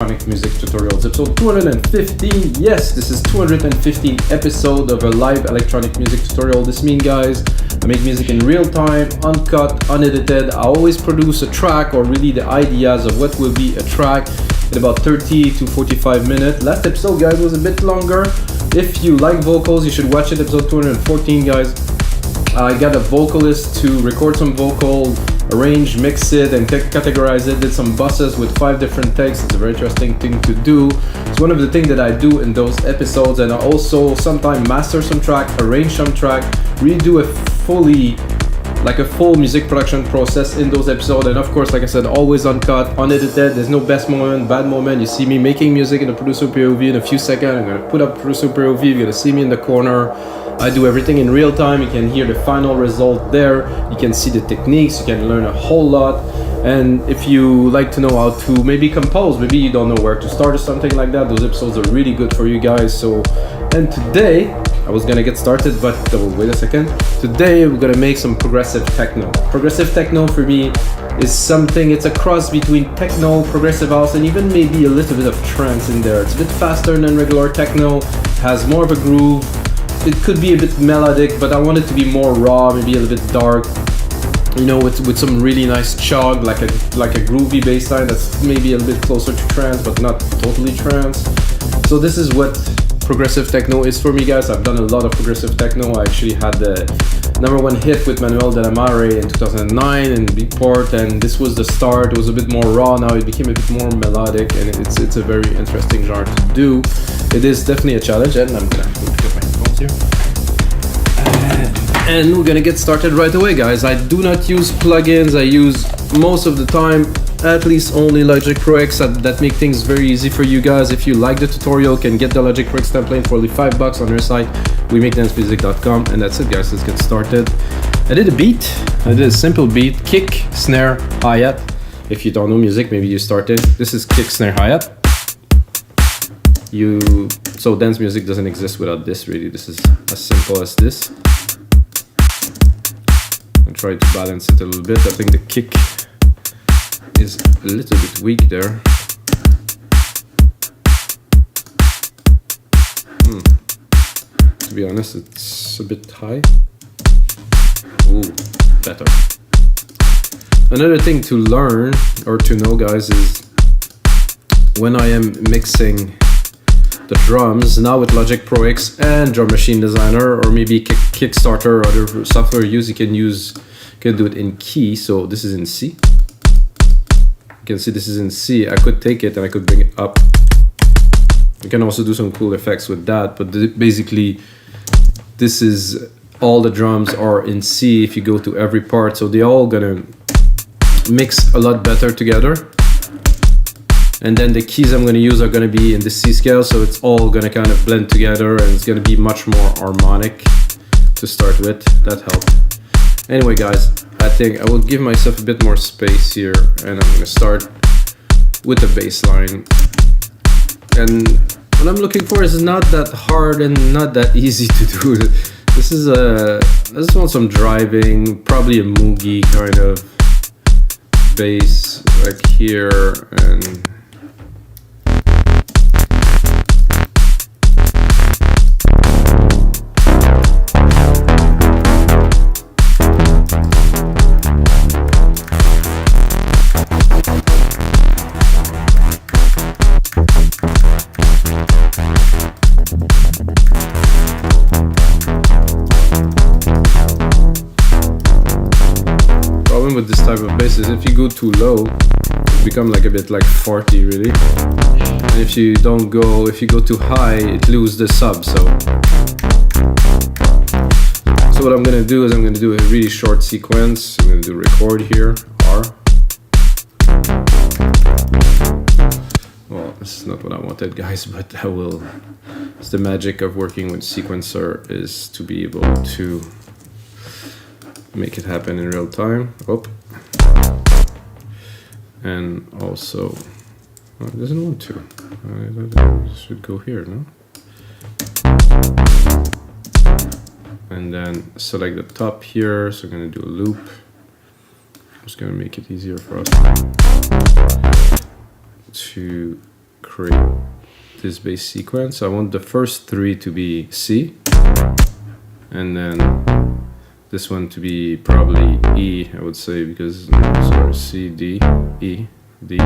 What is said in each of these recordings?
Electronic music tutorials, episode 215. Yes, this is 215 episode of a live electronic music tutorial. This means, guys, I make music in real time, uncut, unedited. I always produce a track, or really the ideas of what will be a track, in about 30 to 45 minutes. Last episode, guys, was a bit longer. If you like vocals, you should watch it. Episode 214, guys. I got a vocalist to record some vocal, arrange, mix it, and categorize it. Did some buses with 5 different takes. It's a very interesting thing to do. It's one of the things that I do in those episodes, and I also sometimes master some track, arrange some track, really do a full music production process in those episodes. And of course, like I said, always uncut, unedited. There's no best moment, bad moment. You see me making music in a producer POV in a few seconds. I'm gonna put up producer POV. You're gonna see me in the corner. I do everything in real time. You can hear the final result there. You can see the techniques. You can learn a whole lot. And if you like to know how to maybe compose, maybe you don't know where to start or something like that, those episodes are really good for you guys. So, and today I was gonna get started, but wait a second. Today we're gonna make some progressive techno. Progressive techno for me is something, it's a cross between techno, progressive house, and even maybe a little bit of trance in there. It's a bit faster than regular techno, has more of a groove. It could be a bit melodic, but I want it to be more raw, maybe a little bit dark, you know, with some really nice chug, like a groovy bass line that's maybe a little bit closer to trance, but not totally trance. So this is what progressive techno is for me, guys. I've done a lot of progressive techno. I actually had the #1 hit with Manuel de la Mare in 2009 in Beatport, and this was the start. It was a bit more raw. Now it became a bit more melodic, and it's a very interesting genre to do. It is definitely a challenge, and I'm gonna get my headphones here. And we're gonna get started right away, guys. I do not use plugins. I use most of the time at least only Logic Pro X that make things very easy for you guys. If you like the tutorial, you can get the Logic Pro X template for only $5 on our site, wemakedancemusic.com. And that's it, guys. Let's get started. I did a beat. I did a simple beat: kick, snare, hi-hat. If you don't know music, maybe you started. This is kick, snare, hi-hat. So dance music doesn't exist without this, really. This is as simple as this. I try to balance it a little bit. I think the kick is a little bit weak there. To be honest, it's a bit high. Ooh, better. Another thing to learn or to know, guys, is when I am mixing the drums now with Logic Pro X and Drum Machine Designer, or maybe Kickstarter or other software you can do it in key. So this is in C. You can see this is in C. I could take it and I could bring it up. You can also do some cool effects with that, but basically this is all the drums are in C if you go to every part, so they're all gonna mix a lot better together. And then the keys I'm gonna use are gonna be in the C scale, so it's all gonna kind of blend together, and it's gonna be much more harmonic to start with. That helped. Anyway, guys, I think I will give myself a bit more space here, and I'm gonna start with the bass line. And what I'm looking for is not that hard and not that easy to do. I just want some driving, probably a moogie kind of bass, like here, and with this type of bass is if you go too low, it becomes like a bit like farty, really. And if you go too high, it loses the sub. So what I'm gonna do is I'm gonna do a really short sequence. I'm gonna do record here, R. Well, this is not what I wanted, guys, but I will. It's the magic of working with sequencer, is to be able to make it happen in real time. Oh. And also, it doesn't want to. It should go here, no? And then select the top here. So I'm going to do a loop. I'm just going to make it easier for us to create this bass sequence. I want the first three to be C, and then this one to be probably E, I would say, because sorry, C, D, E, D,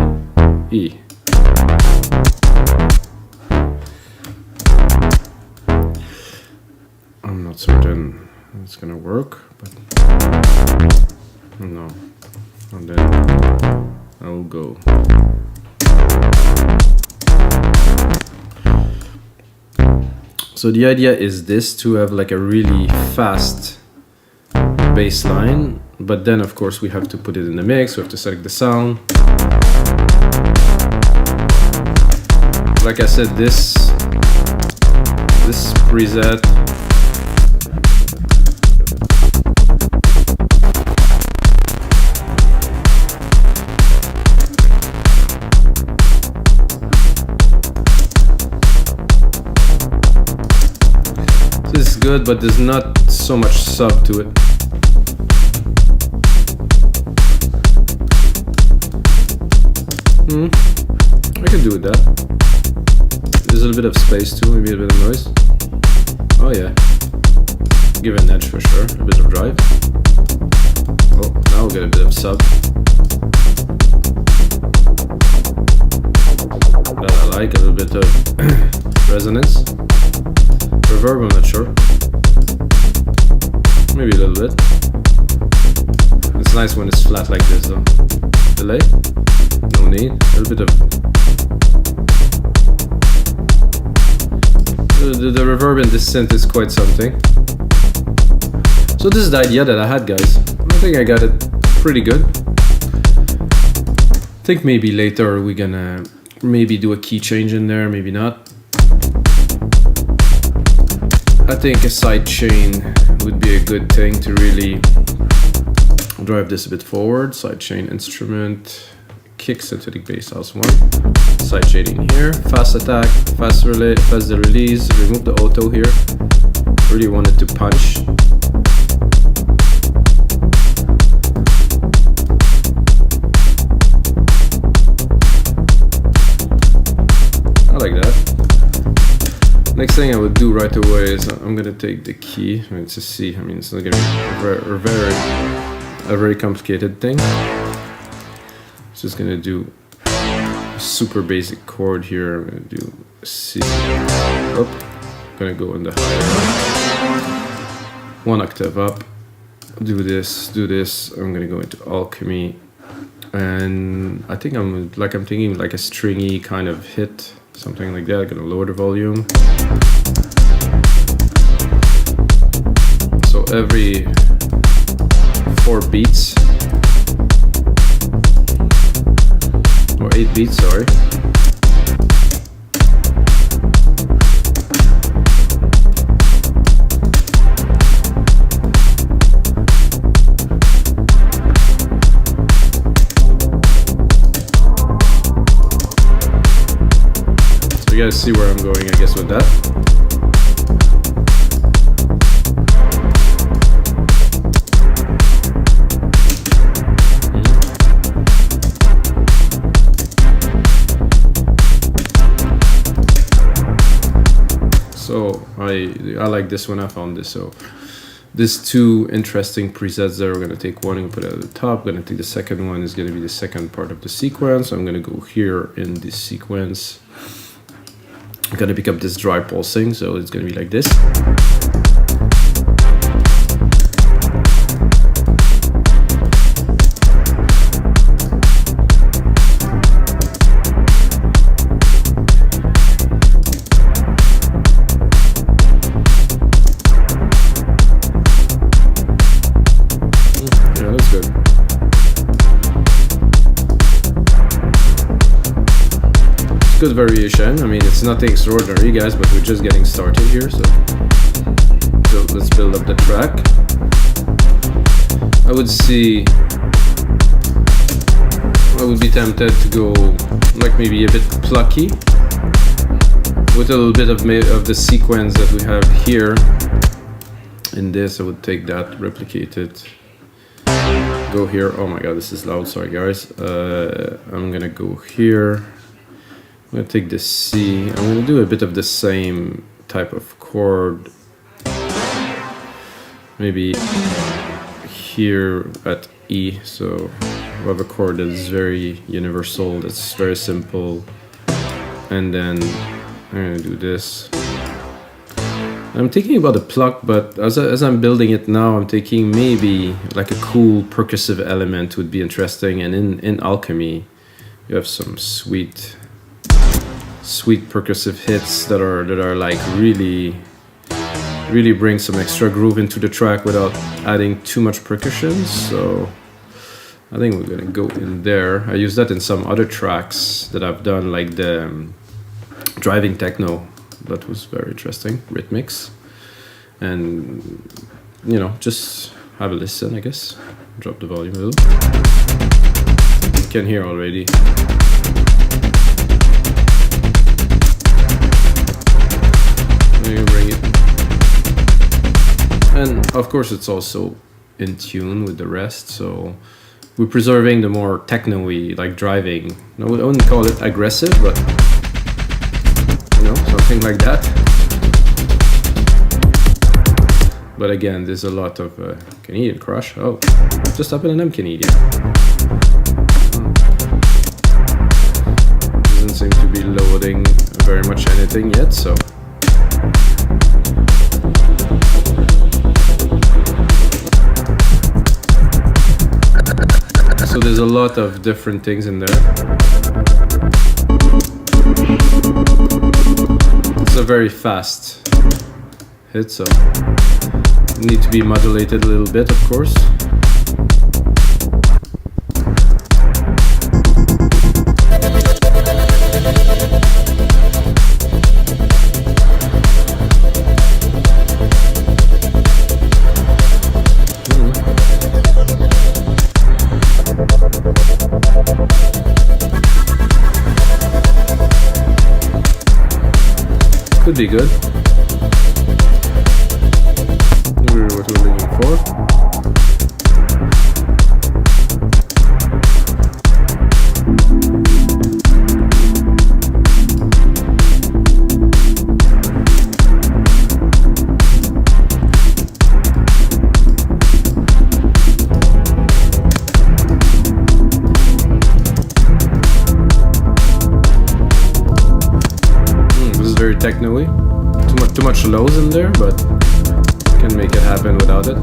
E. I'm not certain it's gonna work, but no. And then I will go. So the idea is this, to have like a really fast bass line, but then of course we have to put it in the mix, we have to select the sound. Like I said, this preset is good, but there's not so much sub to it. I can do with that. There's a little bit of space too, maybe a bit of noise. Oh yeah, give it an edge for sure, a bit of drive. Oh, now we'll get a bit of sub. That I like, a little bit of resonance. Reverb, I'm not sure. Maybe a little bit. It's nice when it's flat like this though. Delay? No need. A little bit of... The reverb in this synth is quite something. So this is the idea that I had, guys. I think I got it pretty good. I think maybe later we're gonna maybe do a key change in there, maybe not. I think a side chain would be a good thing to really drive this a bit forward. Side chain instrument, kick synthetic bass house 1, side shading here, fast attack, fast relay, fast the release, remove the auto here. Really want it to punch. I like that. Next thing I would do right away is I'm gonna take the key. I mean, it's a C. I mean, it's not gonna be a very complicated thing. Just gonna do a super basic chord here. I'm gonna do C. Up. I'm gonna go in the higher, 1 octave up. Do this. I'm gonna go into alchemy, and I think I'm thinking like a stringy kind of hit. Something like that. I'm gonna lower the volume. So every 4 beats, or 8 beats, sorry. So you guys see where I'm going, I guess, with that. So I like this one. I found this. So these 2 interesting presets there. We're gonna take one and put it at the top. We're gonna take the second one. Is gonna be the second part of the sequence. I'm gonna go here in this sequence. I'm gonna pick up this dry pulsing, so it's gonna be like this. Yeah, that's good. Good variation. I mean, it's nothing extraordinary, guys, but we're just getting started here. So let's build up the track. I would be tempted to go like maybe a bit plucky with a little bit of the sequence that we have here. In this, I would take that, replicate it, go here. Oh my god, this is loud. Sorry, guys. I'm gonna go here. gonna take this C. I'm gonna do a bit of the same type of chord. Maybe here at E. So we have a chord that is very universal, that's very simple. And then I'm gonna do this. I'm thinking about a pluck, but as I'm building it now, I'm thinking maybe like a cool percussive element would be interesting. And in Alchemy, you have some sweet percussive hits that are like really bring some extra groove into the track without adding too much percussion. So I think we're gonna go in there. I use that in some other tracks that I've done, like the driving techno. That was very interesting, rhythmics. And you know, just have a listen, I guess. Drop the volume a little. You can hear already. You bring it. And of course it's also in tune with the rest, so we're preserving the more techno-y, like driving. No, I wouldn't call it aggressive, but you know, something like that. But again, there's a lot of Canadian crush. Oh, just happened and I'm Canadian. Doesn't seem to be loading very much anything yet, so. So there's a lot of different things in there. It's a very fast hit, so need to be modulated a little bit, of course. Could be good. Maybe what we're looking for. Very techno-y. Too much lows in there, but can make it happen without it.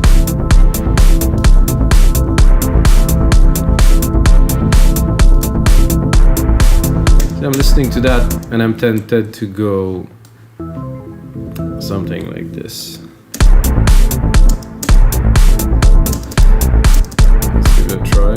So I'm listening to that and I'm tempted to go something like this. Let's give it a try.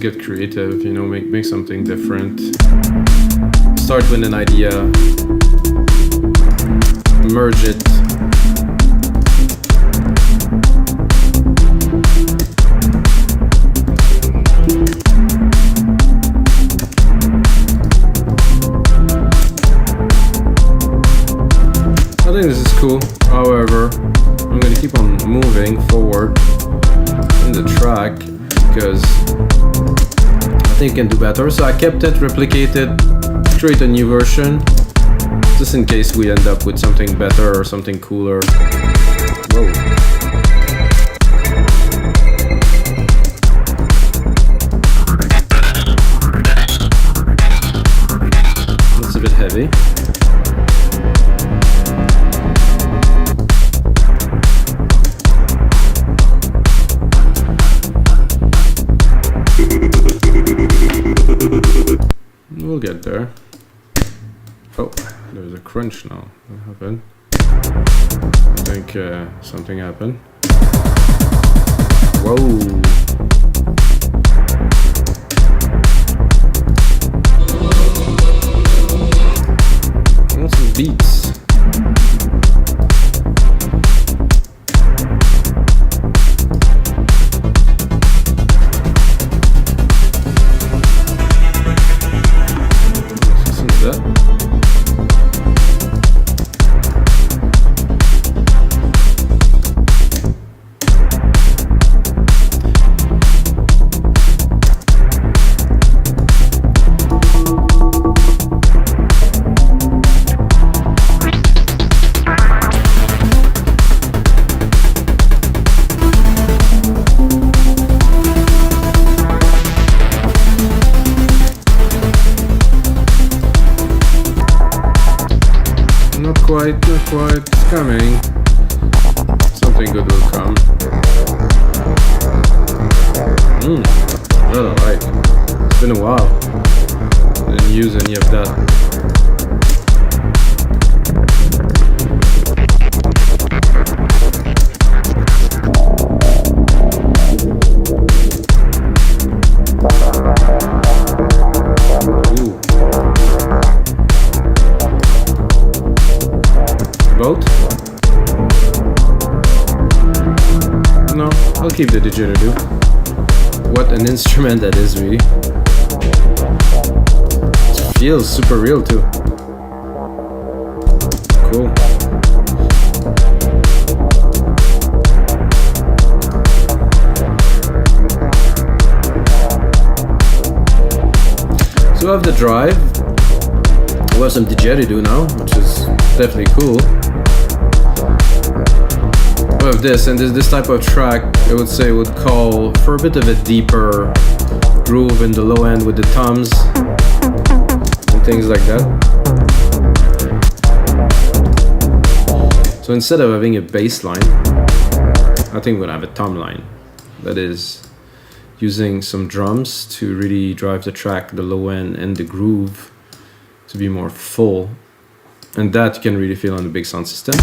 Get creative, you know, make something different. Start with an idea, merge it. I think this is cool. However, I'm gonna keep on moving forward in the track because I think you can do better. So I kept it, replicated, create a new version, just in case we end up with something better or something cooler. Whoa. That's a bit heavy. We'll get there. Oh, there's a crunch now. What happened? I think something happened. Whoa! What's some beats? quite, it's coming. Something good will come. That I like. It's been a while. Didn't use any of that. Both? No, I'll keep the didgeridoo. What an instrument that is, really. It feels super real too. Cool. So I have the drive. We have some didgeridoo now, which is definitely cool. We have this, and this type of track, I would say, would call for a bit of a deeper groove in the low end with the toms and things like that. So instead of having a bass line, I think we'll have a tom line. That is using some drums to really drive the track, the low end and the groove to be more full. And that you can really feel on the big sound system.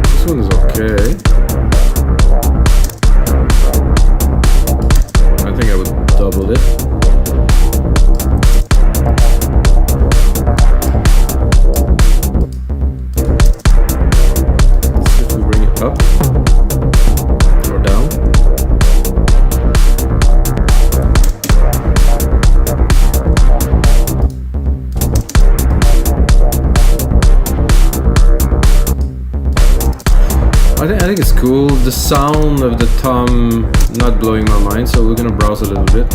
This one is okay. I think I would double it. Let's see if we bring it up or down. I think it's cool. The sound of the tom not blowing my mind, so we're gonna browse a little bit.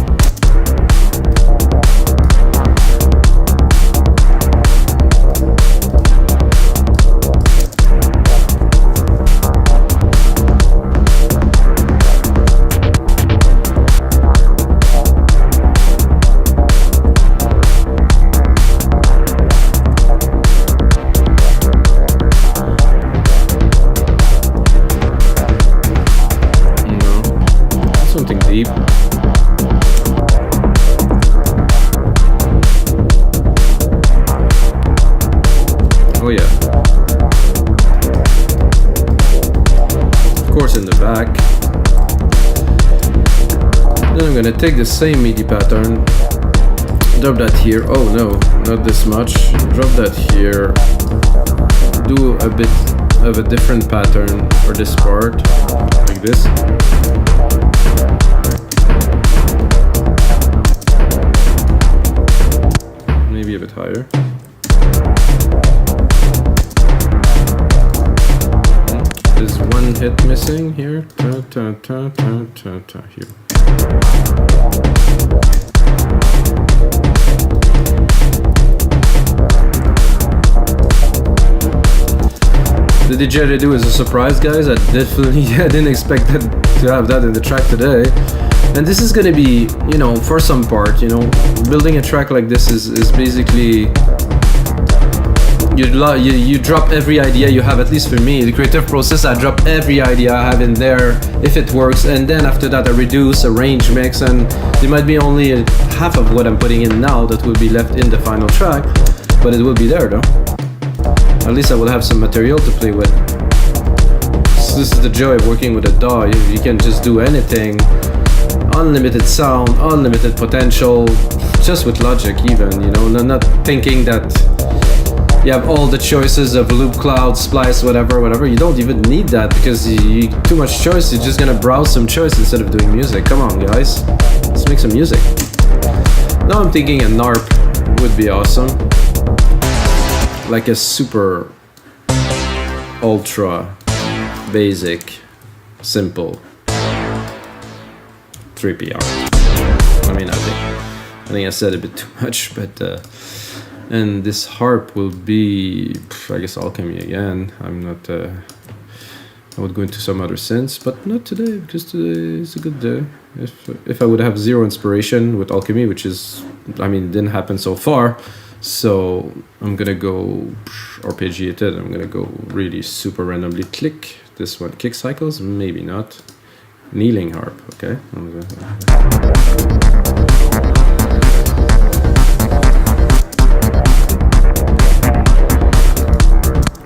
Something deep. Oh yeah. Of course in the back. Then I'm gonna take the same MIDI pattern, drop that here. Oh no, not this much. Drop that here. Do a bit of a different pattern for this part, like this. Maybe a bit higher. There's one hit missing here. Ta, ta, ta, ta, ta, ta, here. The didgeridoo is a surprise, guys. I didn't expect that to have that in the track today. And this is gonna be, you know, for some part, you know, building a track like this is basically you drop every idea you have. At least for me, the creative process, I drop every idea I have in there if it works, and then after that I reduce, arrange, mix, and there might be only half of what I'm putting in now that will be left in the final track, but it will be there though. At least I will have some material to play with. So this is the joy of working with a DAW. You can just do anything. Unlimited sound, unlimited potential, just with Logic even, you know, not thinking that you have all the choices of loop, cloud, splice, whatever. You don't even need that because you too much choice. You're just gonna browse some choice instead of doing music. Come on, guys, let's make some music. Now I'm thinking a NARP would be awesome, like a super ultra basic, simple 3PR. I mean, I think I said a bit too much, but and this harp will be, I guess, alchemy again. I'm not I would go into some other synths, but not today, because today is a good day. If I would have zero inspiration with Alchemy, which is, I mean, it didn't happen so far, so I'm gonna go arpeggiated. I'm gonna go really super randomly click. This one, kick cycles, maybe not. Kneeling harp, okay.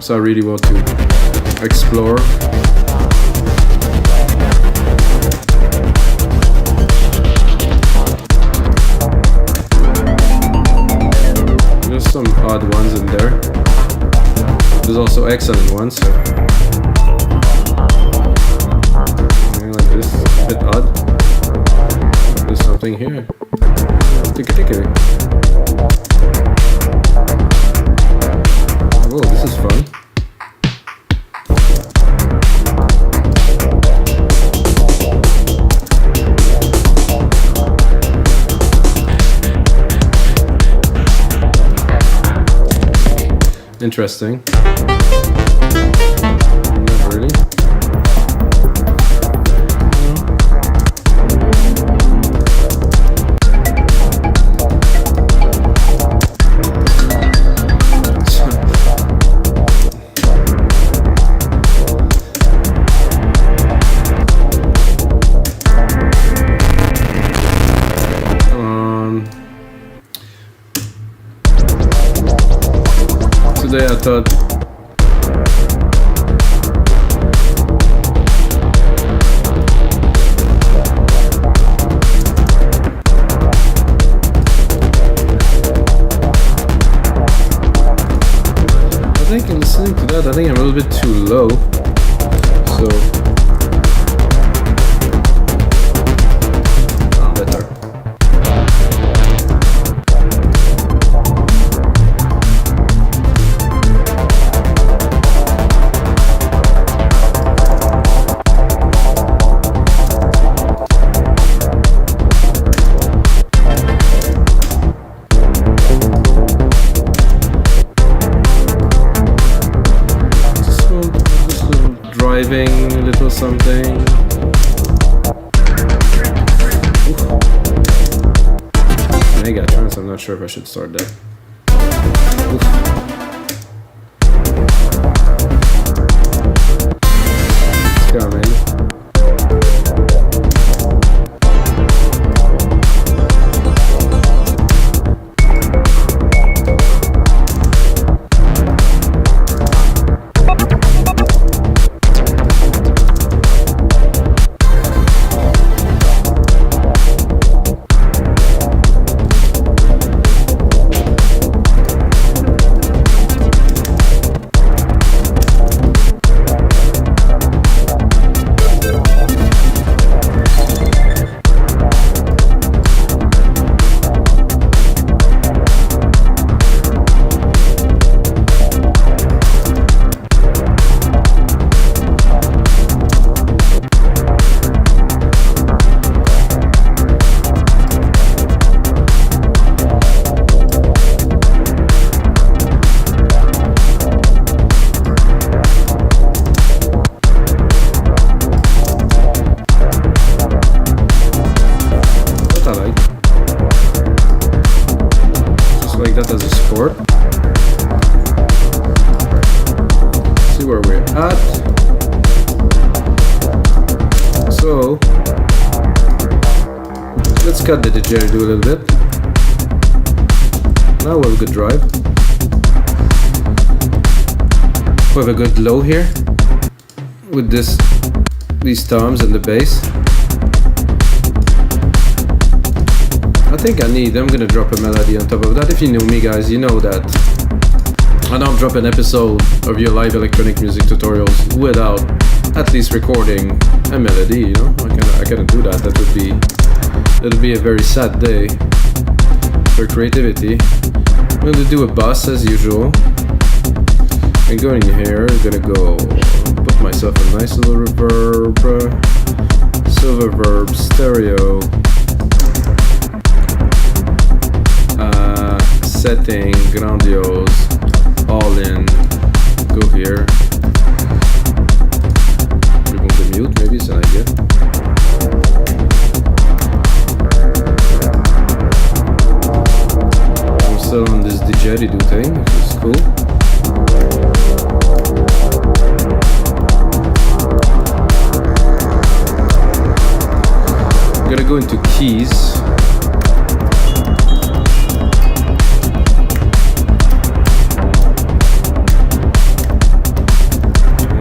So I really want to explore. There's some odd ones in there. There's also excellent ones. So. Like this, a bit odd. There's something here. Oh, this is fun. Interesting. Not really. Today I thought in listening to that, I think I'm a little bit too low, so better. Driving a little something. Megatrons, I'm not sure if I should start there. It's coming. That as a score. See where we're at. So let's cut the didgeridoo a little bit. Now we have a good drive. We have a good low here with these toms and the bass. I think I'm gonna drop a melody on top of that. If you know me, guys, you know that I don't drop an episode of your live electronic music tutorials without at least recording a melody, you know? I cannot do that. That'll be a very sad day for creativity. I'm gonna do a bus as usual. I'm going in here, I'm gonna go put myself a nice little reverb, silver verb, stereo. Setting, grandiose, all in, go here. go into keys.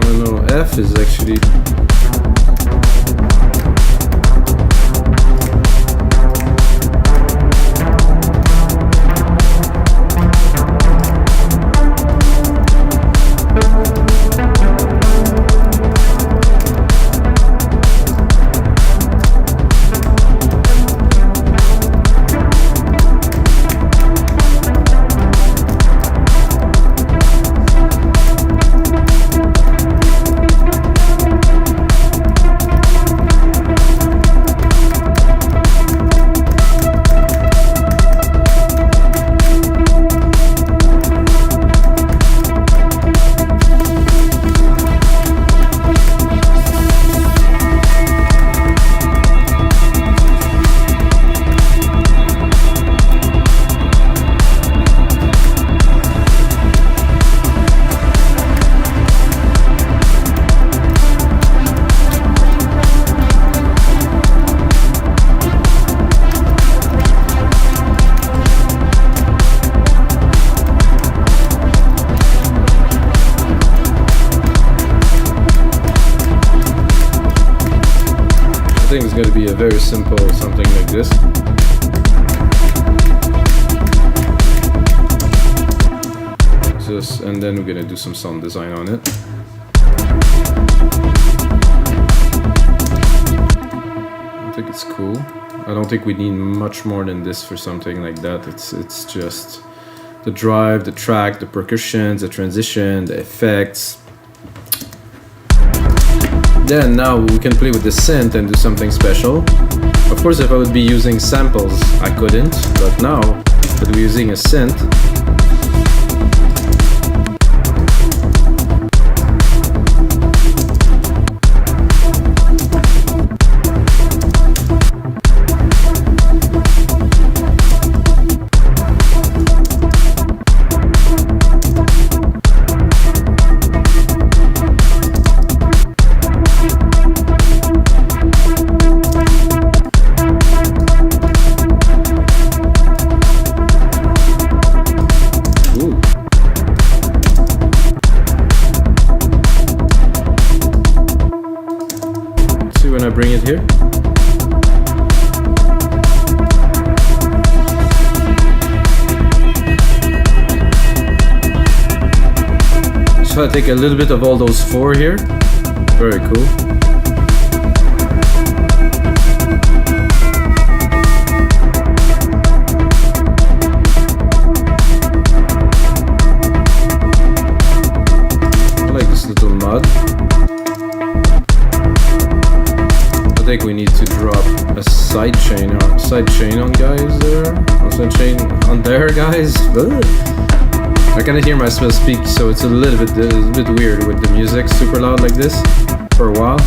Oh no, F is actually... I think it's going to be a very simple something like this. Just, and then we're going to do some sound design on it. I think it's cool. I don't think we need much more than this for something like that. It's just the drive, the track, the percussions, the transition, the effects. Then now we can play with the synth and do something special. Of course, if I would be using samples, I couldn't, but now that we're using a synth, when I bring it here. So I take a little bit of all those four here. Very cool. I like this little mod. I think we need to drop a side chain on guys there. Side chain on there, guys. Ugh. I cannot hear myself speak, so it's a bit weird with the music super loud like this for a while.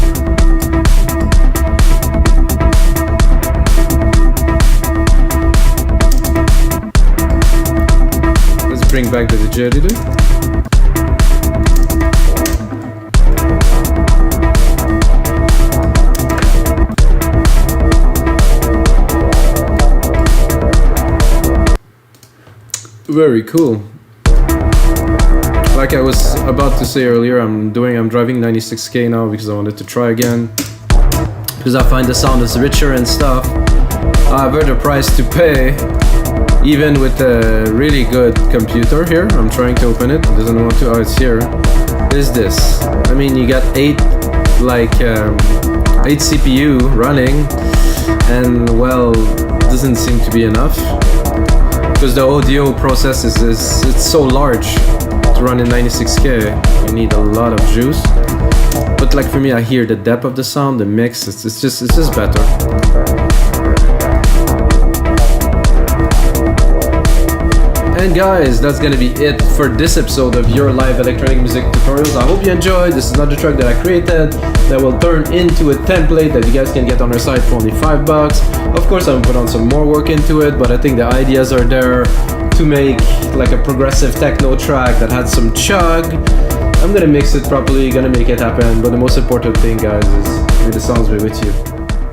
Let's bring back the didgeridoo. Very cool. Like I was about to say earlier, I'm driving 96K now because I wanted to try again. Because I find the sound is richer and stuff. I've heard the price to pay, even with a really good computer here. I'm trying to open it. It doesn't want to. Oh, it's here. Is this? I mean, you got 8 CPU running, and well, doesn't seem to be enough. Because the audio process it's so large to run in 96K, you need a lot of juice. But like for me, I hear the depth of the sound, the mix, it's just better. And guys, that's gonna be it for this episode of your live electronic music tutorials. I hope you enjoyed. This is another track that I created that will turn into a template that you guys can get on our site for only $5. Of course, I'm gonna put on some more work into it, but I think the ideas are there to make like a progressive techno track that had some chug. I'm gonna mix it properly, gonna make it happen, but the most important thing, guys, is may the sounds be with you.